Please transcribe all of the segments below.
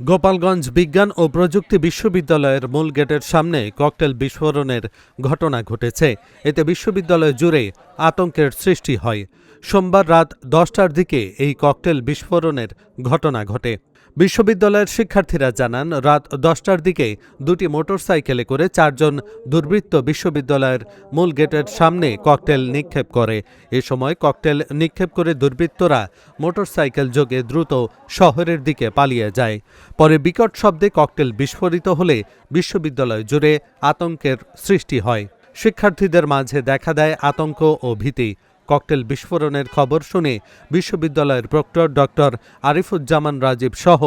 গোপালগঞ্জ বিজ্ঞান ও প্রযুক্তি বিশ্ববিদ্যালয়ের মূল গেটের সামনে ককটেল বিস্ফোরণের ঘটনা ঘটেছে। এতে বিশ্ববিদ্যালয় জুড়ে আতঙ্কের সৃষ্টি হয়। সোমবার রাত 10টার দিকে এই ককটেল বিস্ফোরণের ঘটনা ঘটে। বিশ্ববিদ্যালয়ের শিক্ষার্থীরা জানান, রাত 10টার দিকে দুটি মোটরসাইকেলে করে 4 জন দুর্বৃত্ত বিশ্ববিদ্যালয়ের মূল গেটের সামনে ককটেল নিক্ষেপ করে। এ সময় ককটেল নিক্ষেপ করে দুর্বৃত্তরা মোটরসাইকেল যোগে দ্রুত শহরের দিকে পালিয়ে যায়। পরে বিকট শব্দে ককটেল বিস্ফোরিত হলে বিশ্ববিদ্যালয় জুড়ে আতঙ্কের সৃষ্টি হয়। শিক্ষার্থীদের মাঝে দেখা দেয় আতঙ্ক ও ভীতি। ককটেল বিস্ফোরণের খবর শুনে বিশ্ববিদ্যালয়ের প্রক্টর ডক্টর আরিফুজ্জামান রাজীব সহ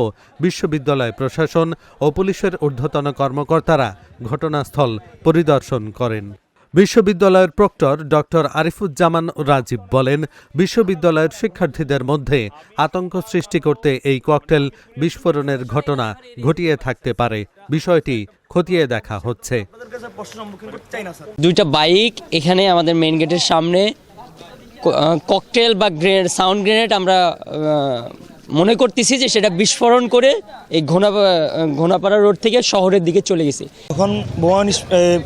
বিশ্ববিদ্যালয় প্রশাসন ও পুলিশের ঊর্ধ্বতন কর্মকর্তারা ঘটনাস্থল পরিদর্শন করেন। বিশ্ববিদ্যালয়ের প্রক্টর ডক্টর আরিফুজ্জামান রাজীব বলেন, বিশ্ববিদ্যালয়ের শিক্ষার্থীদের মধ্যে আতঙ্ক সৃষ্টি করতে এই ককটেল বিস্ফোরণের ঘটনা ঘটিয়ে থাকতে পারে। বিষয়টি খতিয়ে দেখা হচ্ছে। দুইটা বাইক এখানে আমাদের মেইন গেটের সামনে ককটেল বা সাউন্ড গ্রেনেড আমরা মনে করতেছি যে সেটা বিস্ফোরণ করে এই ঘোনাপাড়া রোড থেকে শহরের দিকে চলে গেছে। তখন বোমা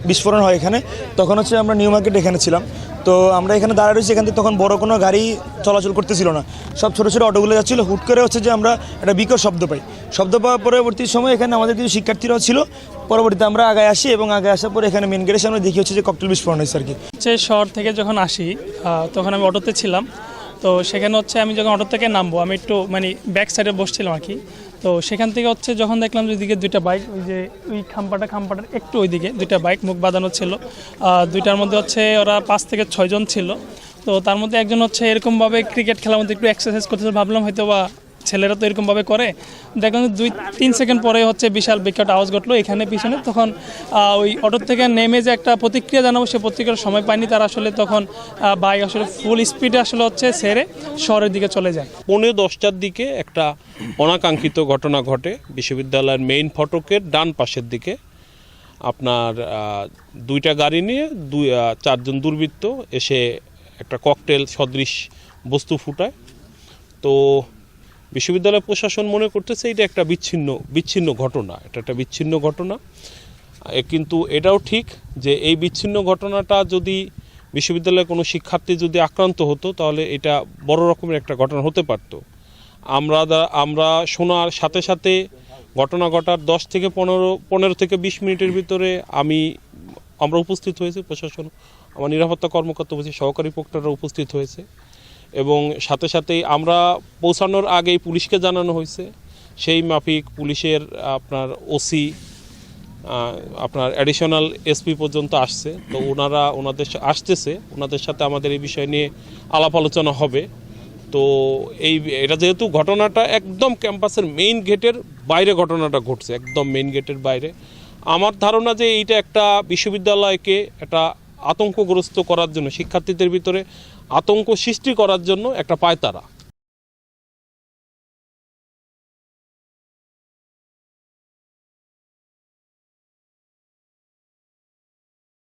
বিস্ফোরণ হয় এখানে, তখন হচ্ছে আমরা নিউ মার্কেট এখানে ছিলাম। তো আমরা এখানে দাঁড়িয়ে রয়েছি, এখান থেকে তখন বড় কোনো গাড়ি চলাচল করতেছিল না, সব ছোটো ছোটো অটোগুলো যাচ্ছিল। হুট করে হচ্ছে যে আমরা একটা বিকট শব্দ পাই। শব্দ পাওয়ার পরবর্তী সময় এখানে আমাদের কিছু শিক্ষার্থীরাও ছিল। পরবর্তীতে আমরা আগে আসি এবং আগে আসার পরে এখানে মেন গেটের সামনে দেখি হচ্ছে যে ককটেল বিস্ফোরণ হয়েছে আর কি। শহর থেকে যখন আসি তখন আমি অটোতে ছিলাম। তো সেখানে হচ্ছে আমি যখন অটো থেকে নামবো, আমি একটু ব্যাক সাইডে বসছিলাম আর কি। তো সেখান থেকে হচ্ছে যখন দেখলাম যে ওইদিকে দুইটা বাইক, ওই যে ওই খাম্পাটার একটু ওইদিকে দুইটা বাইক মুখ বাঁধানো ছিল। দুইটার মধ্যে হচ্ছে ওরা 5 থেকে 6 জন ছিল। তো তার মধ্যে একজন হচ্ছে এরকমভাবে ক্রিকেট খেলার মধ্যে একটু এক্সারসাইজ করতেছে, ভাবলাম হয়তো বা ছেলেরা তো এরকমভাবে করে। দেখলাম 2-3 সেকেন্ড পরে হচ্ছে বিশাল বিকট আওয়াজ ঘটলো এখানে পিছনে। তখন ওই অটো থেকে নেমে যে একটা প্রতিক্রিয়া জানাবো, সে প্রতিক্রিয়ার সময় পায়নি তারা। আসলে তখন বাইক আসলে ফুল স্পিডে আসলে হচ্ছে ছেড়ে শহরের দিকে চলে যায়। 10:15টার দিকে একটা অনাকাঙ্ক্ষিত ঘটনা ঘটে বিশ্ববিদ্যালয়ের মেইন ফটকের ডান পাশের দিকে। আপনার দুইটা গাড়ি নিয়ে 4 জন দুর্বৃত্ত এসে একটা ককটেল সদৃশ বস্তু ফুটায়। তো বিশ্ববিদ্যালয় প্রশাসন মনে করতেছে এটা একটা বিচ্ছিন্ন ঘটনা, এটা একটা বিচ্ছিন্ন ঘটনা। কিন্তু এটাও ঠিক যে এই বিচ্ছিন্ন ঘটনাটা যদি বিশ্ববিদ্যালয়ের কোনো শিক্ষার্থী যদি আক্রান্ত হতো, তাহলে এটা বড় রকমের একটা ঘটনা হতে পারত। আমরা শোনার সাথে সাথে ঘটনা ঘটার 10 থেকে 15 থেকে 20 মিনিটের ভিতরে আমরা উপস্থিত হয়েছি। প্রশাসন, আমার নিরাপত্তা কর্মকর্তা বলছি, সহকারী প্রক্টররা উপস্থিত হয়েছে এবং সাথে সাথেই আমরা পৌঁছানোর আগেই পুলিশকে জানানো হয়েছে। সেই মাফিক পুলিশের আপনার ওসি, আপনার অ্যাডিশনাল এসপি পর্যন্ত আসছে। তো ওনাদের সাথে আমাদের এই বিষয় নিয়ে আলাপ আলোচনা হবে। তো এটা যেহেতু ঘটনাটা একদম ক্যাম্পাসের মেইন গেটের বাইরে ঘটনাটা ঘটছে, একদম মেইন গেটের বাইরে, আমার ধারণা যে এইটা একটা বিশ্ববিদ্যালয়কে একটা আতঙ্কগ্রস্ত করার জন্য, শিক্ষার্থীদের ভিতরে আতঙ্ক সৃষ্টি করার জন্য একটা পায়তারা।